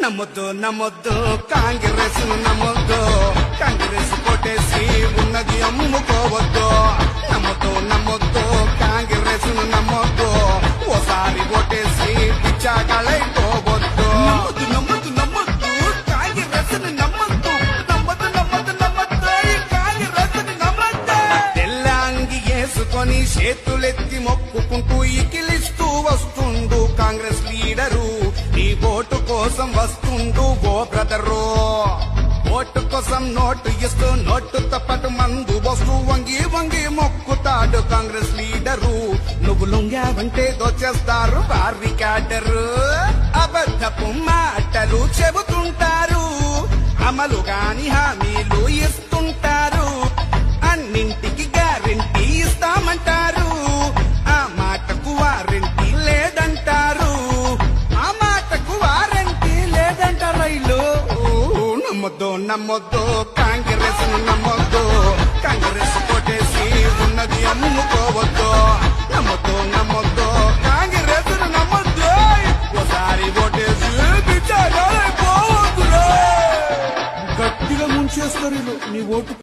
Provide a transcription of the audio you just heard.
నమ్మొద్దు నమ్మొద్దు కాంగ్రెస్ నమ్మొద్దు, కాంగ్రెస్ కొట్టేసి ఉన్నది అమ్ముకోవద్దు. నమ్మొద్దు నమ్మొద్దు కాంగ్రెస్ నమ్మొద్దు, ఓసారి కొట్టేసి పిచ్చాగలైపోవద్దు. నమ్మొద్దు నమ్మొద్దు నమ్మొద్దు కాంగ్రెస్ నమ్మొద్దు, నమ్మొద్దు నమ్మొద్దు నమ్మొద్దు కాంగ్రెస్ నమ్మొద్దు. తెల్ల అంగి వేసుకొని చేతులెత్తి మొక్కుకుంటూ ఇకిలిస్తూ వస్తుండు కాంగ్రెస్ లీడరు. నీ ఓటు కోసం వస్తుండు ఓ బ్రదరు. ఓటు కోసం నోటు ఇస్తూ నోటుతో పాటు మందు వస్తూ వంగి వంగి మొక్కుతాడు కాంగ్రెస్ లీడరు. నువ్వు లొంగావంటే దోచేస్తారు వారి క్యాడరు. అబద్ధపు మాటలు చెబుతుంటారు, అమలు కాని హామీలు ఇస్తుంటారు. అన్నింటికి గ్యారెంటీ ఇస్తామంటారు, ఆ మాటకు వారెంటీ లేదంటారు. ఆ మాటకు వారెంటీ లేదంట రైలు. నమ్మొద్దు నమ్మొద్దు కాంగ్రెస్ నమ్మొద్దు, కాంగ్రెస్ కొట్టేసి ఉన్నది అమ్ముకోవద్దు. నమ్మొద్దు నమ్మొద్దు కాంగ్రెస్ నమ్మొద్దు, ఓసారి కొట్టేసి పిచ్చాగలైపోవద్దు. గట్టిగా ముంచేస్తారు నీ ఓటు.